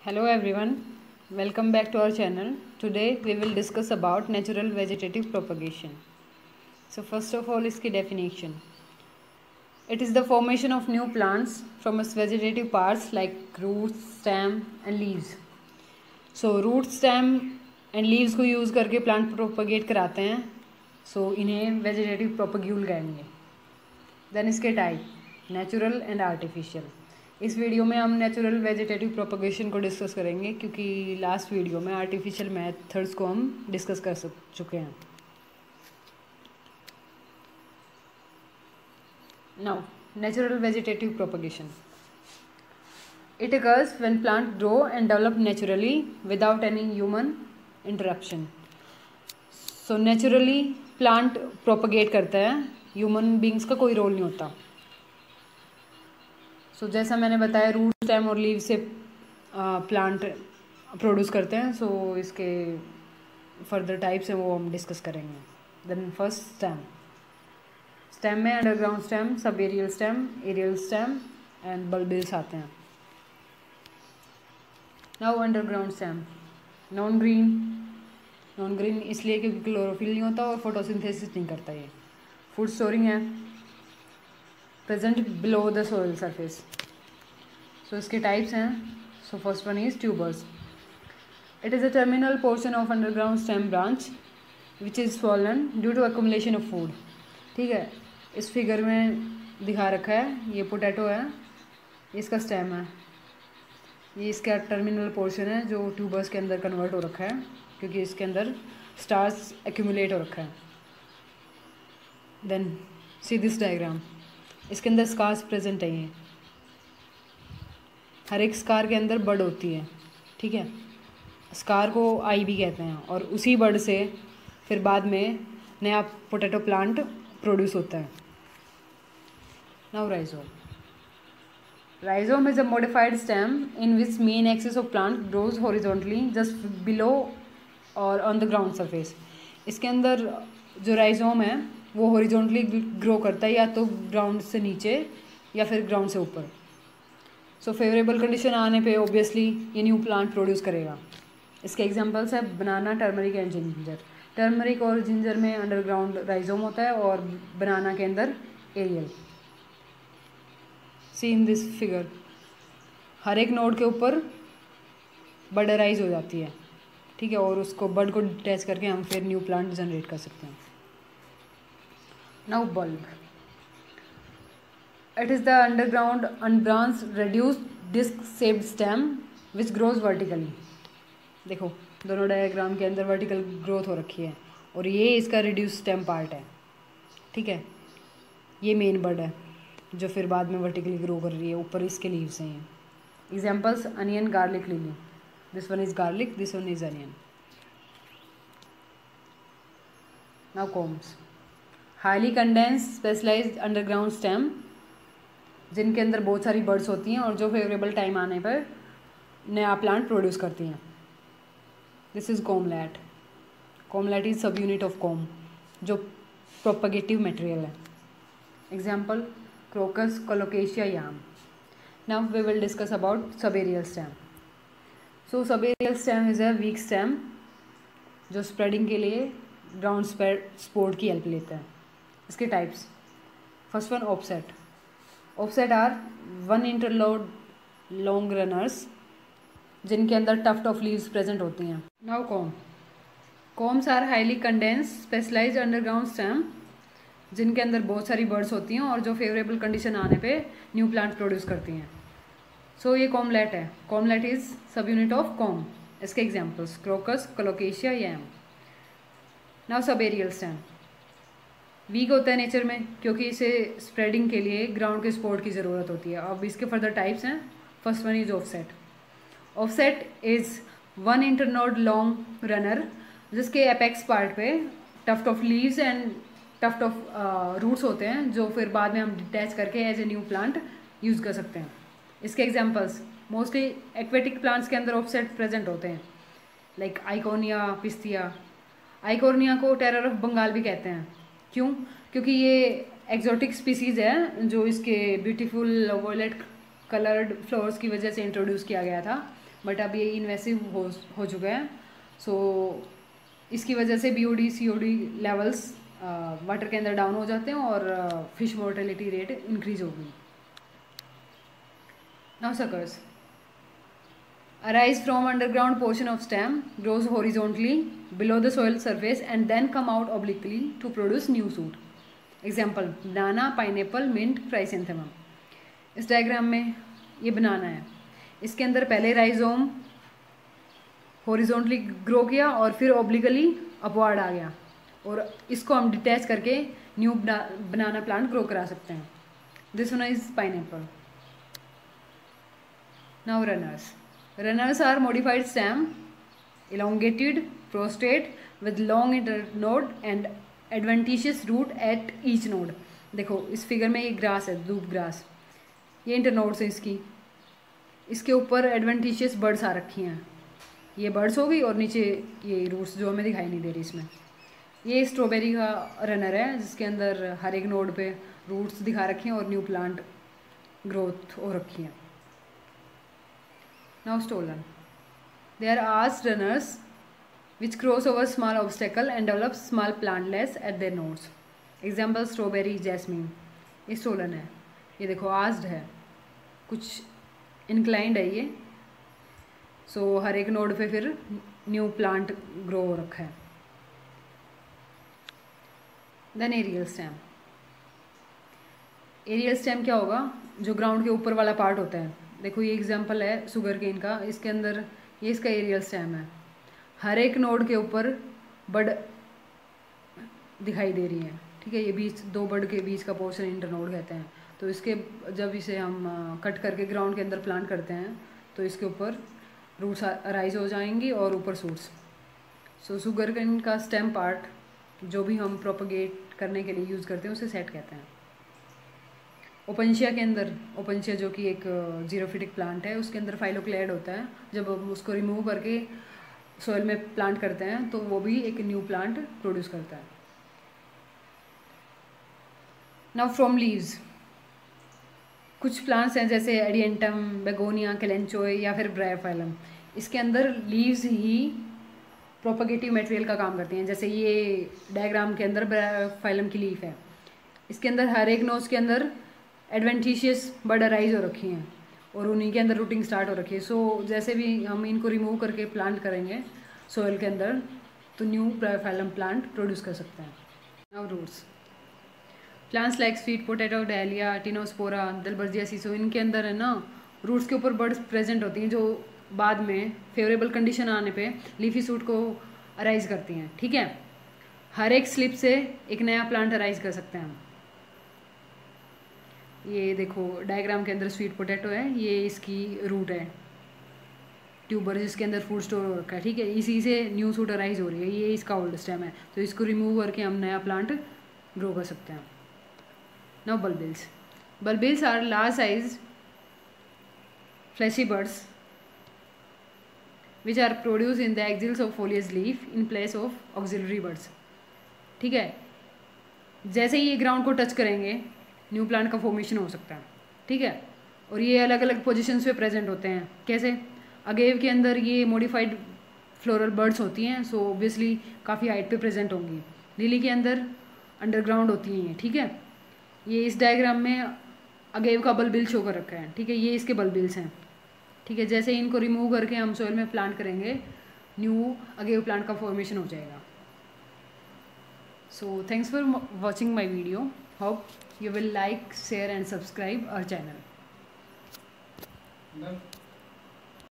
Hello everyone, welcome back to our channel. Today we will discuss about natural vegetative propagation. So first of all, इसकी definition. It is the formation of new plants from its vegetative parts like roots, stem and leaves. So root, stem and leaves को use करके plant propagate कराते हैं. So इन्हें vegetative propagule कहेंगे. Then इसके type natural and artificial. इस video में हम नेचुरल वेजिटेटिव प्रोपगेशन को डिस्कस करेंगे क्योंकि लास्ट वीडियो में आर्टिफिशियल मेथड्स को हम डिस्कस कर चुके हैं. Now natural vegetative propagation. It occurs when plant grow and develop naturally without any human interruption. So naturally plant propagate करता है, ह्यूमन बींग्स का कोई रोल नहीं होता. सो जैसा मैंने बताया रूट, स्टेम और लीव से प्लांट प्रोड्यूस करते हैं. सो इसके फर्दर टाइप्स हैं वो हम डिस्कस करेंगे. Then first stem. स्टेम में underground stem, sub aerial stem and bulbils आते हैं. Now underground stem non green इसलिए क्योंकि क्लोरोफिल नहीं होता और फोटोसिंथेसिस नहीं करता. ये फूड स्टोरिंग है, present below the soil surface. So इसके टाइप्स हैं. So first one is tubers. It is a terminal portion of underground stem branch which is swollen due to accumulation of food. ठीक है, इस figure में दिखा रखा है, ये पोटैटो है, इसका स्टेम है, ये इसका टर्मिनल पोर्शन है जो ट्यूबर्स के अंदर कन्वर्ट हो रखा है क्योंकि इसके अंदर स्टार्च एक्यूमुलेट हो रखा है. Then see this diagram. इसके अंदर स्कार्स प्रेजेंट है. ये हर एक स्कार के अंदर बड होती है. ठीक है, स्कार को आई भी कहते हैं और उसी बड से फिर बाद में नया पोटैटो प्लांट प्रोड्यूस होता है. Now rhizome is a modified stem in which main axis of plant grows horizontally just below और ऑन द ग्राउंड सरफेस. इसके अंदर जो राइजोम है वो हॉरिजॉन्टली ग्रो करता है, या तो ग्राउंड से नीचे या फिर ग्राउंड से ऊपर. सो फेवरेबल कंडीशन आने पे ऑब्वियसली ये न्यू प्लांट प्रोड्यूस करेगा. इसके एग्जांपल्स है banana, turmeric and ginger. Turmeric और जिंजर में अंडरग्राउंड राइजोम होता है और बनाना के अंदर aerial. See in this figure, हर एक नोड के ऊपर बड राइज हो जाती है. ठीक है, और उसको बड को डिटैच करके हम फिर न्यू प्लांट जनरेट कर सकते हैं. Now bulb. It is the underground unbranched reduced disc shaped stem which grows vertically. देखो दोनों डायग्राम के अंदर वर्टिकल ग्रोथ हो रखी है और ये इसका रिड्यूस स्टेम पार्ट है. ठीक है, ये मेन बड है जो फिर बाद में वर्टिकली ग्रो कर रही है. ऊपर इसके लीव्स हैं. Examples onion, garlic, lily. This one is garlic, this one is onion. Now corms. Highly condensed specialised underground stem जिनके अंदर बहुत सारी बर्ड्स होती हैं और जो फेवरेबल टाइम आने पर नया प्लांट प्रोड्यूस करती हैं. This is cormlet. Cormlet is sub unit of corm जो प्रोपगेटिव मटेरियल है. Example crocus, colocasia, yam. Now we will discuss about subaerial stem. So subaerial stem is a weak stem जो spreading के लिए ground support की help लेता है. इसके types. First one offset. Offset are one internode long runners जिनके अंदर tuft of leaves present होती हैं. Now corms are highly condensed specialised underground stem जिनके अंदर बहुत सारी बर्ड्स होती हैं और जो फेवरेबल कंडीशन आने पे न्यू प्लांट प्रोड्यूस करती हैं. सो ये कॉमलैट है. Cormlet is sub unit of corm. इसके examples crocus, colocasia, yam. Now subaerial stem weak होता है नेचर में क्योंकि इसे स्प्रेडिंग के लिए ग्राउंड के सपोर्ट की ज़रूरत होती है. अब इसके फर्दर टाइप्स हैं. First one is offset. Offset is one internode long runner जिसके एपेक्स पार्ट पे tuft of leaves and tuft of roots होते हैं जो फिर बाद में हम डिटैच करके as a new plant use कर सकते हैं. इसके एग्जाम्पल्स मोस्टली एक्वेटिक प्लांट्स के अंदर ऑफसेट प्रेजेंट होते हैं लाइक आइकोनिया, पिस्तिया. आइकोनिया को टेरर ऑफ बंगाल भी कहते हैं. क्यों? क्योंकि ये एक्जोटिक स्पीसीज़ है जो इसके ब्यूटीफुल वॉयलेट कलर्ड फ्लावर्स की वजह से इंट्रोड्यूस किया गया था. बट अब ये इन्वेसिव हो चुका है। सो इसकी वजह से BOD COD लेवल्स वाटर के अंदर डाउन हो जाते हैं और फिश मोर्टेलिटी रेट इंक्रीज हो गई। Now suckers arise from underground portion of stem, grows horizontally below the soil surface and then come out obliquely to produce new shoot. Example, banana, pineapple, mint, chrysanthemum. इस diagram में ये बनाना है, इसके अंदर पहले rhizome horizontally grow किया और फिर ऑब्लिकली अपवर्ड आ गया और इसको हम डिटैच करके न्यू बनाना प्लांट ग्रो करा सकते हैं। This one is pineapple. Now runners Runners are modified stem, elongated, prostrate with long internode and adventitious root at each node. देखो इस फिगर में ये ग्रास है, धूप ग्रास, ये इंटरनोड्स है इसके ऊपर एडवेंटिशियस बर्ड्स आ रखी हैं। ये बर्ड्स हो गई और नीचे ये रूट्स जो हमें दिखाई नहीं दे रही इसमें। ये स्ट्रॉबेरी का रनर है जिसके अंदर हर एक नोड पे रूट्स दिखा रखी हैं और न्यू प्लांट ग्रोथ हो रखी है। Now stolen. They are asked runners which cross over small obstacle and develop small plantlets at their nodes. Example strawberry, jasmine. ये stolen है। ये देखो asked है, कुछ inclined है ये। So हर एक नोड पे फिर न्यू प्लांट ग्रो हो रखा है। Then aerial stem. Aerial stem क्या होगा? जो ग्राउंड के ऊपर वाला पार्ट होता है। देखो ये एग्जांपल है शुगर केन का, इसके अंदर ये इसका एरियल स्टेम है। हर एक नोड के ऊपर बड दिखाई दे रही है, ठीक है। ये बीच दो बड के बीच का पोर्शन इंटरनोड कहते हैं। तो इसके जब इसे हम कट करके ग्राउंड के अंदर प्लांट करते हैं तो इसके ऊपर रूट्स राइज हो जाएंगी और ऊपर सूट्स। सो शुगर केन का स्टेम पार्ट जो भी हम प्रोपगेट करने के लिए यूज़ करते हैं उसे सेट कहते हैं। ओपनशिया के अंदर, ओपनशिया जो कि एक जीरोफिटिक प्लांट है, उसके अंदर फाइलोक्लेड होता है। जब हम उसको रिमूव करके सॉइल में प्लांट करते हैं तो वो भी एक न्यू प्लांट प्रोड्यूस करता है। नाउ फ्रॉम लीव्स, कुछ प्लांट्स हैं जैसे एडियंटम, बेगोनिया, कैलेंचोए या फिर ब्रायोफाइलम। इसके अंदर लीव्स ही प्रोपगेटिव मटेरियल का काम करती हैं। जैसे ये डायग्राम के अंदर ब्रायोफाइलम की लीफ है, इसके अंदर हर एक नोज के अंदर एडवेंटिशियस बड राइज हो रखी हैं और उन्हीं के अंदर रूटिंग स्टार्ट हो रखी है। सो जैसे भी हम इनको रिमूव करके प्लांट करेंगे सॉइल के अंदर तो न्यू ब्रायोफाइलम प्लांट प्रोड्यूस कर सकते हैं। Now roots, plants like sweet potato, dahlia, tinospora, dalbergia sissoo, इनके अंदर है ना रूट्स के ऊपर बर्ड्स प्रेजेंट होती हैं जो बाद में फेवरेबल कंडीशन आने पे लीफी सूट को अराइज करती हैं, ठीक है। हर एक स्लिप से एक नया प्लांट अराइज कर सकते हैं हम। ये देखो डायग्राम के अंदर स्वीट पोटैटो है, ये इसकी रूट है, ट्यूबर जिसके अंदर फूड स्टोर हो रखा है, ठीक है। इसी से न्यू सूट अराइज हो रही है, ये इसका ओल्ड स्टेम है। तो इसको रिमूव करके हम नया प्लांट ग्रो कर सकते हैं। Now bulbils, bulbils are large size fleshy buds which are produce in the axils of foliage leaf in place of axillary buds, ठीक है। जैसे ही ये ग्राउंड को टच करेंगे न्यू प्लांट का फॉर्मेशन हो सकता है, ठीक है। और ये अलग अलग पोजीशंस पे प्रेजेंट होते हैं। कैसे? अगेव के अंदर ये मॉडिफाइड फ्लोरल बर्ड्स होती हैं, सो ऑब्वियसली काफ़ी हाइट पे प्रेजेंट होंगी। लिली के अंदर अंडरग्राउंड होती हैं, ठीक है। ये इस डायग्राम में अगेव का बल्बिल शो कर रखा है, ठीक है। ये इसके बल्बिल्स हैं, ठीक है। जैसे इनको रिमूव करके हम सॉइल में प्लांट करेंगे न्यू अगेव प्लांट का फॉर्मेशन हो जाएगा। So thanks for watching my video. Hope you will like, share and subscribe our channel.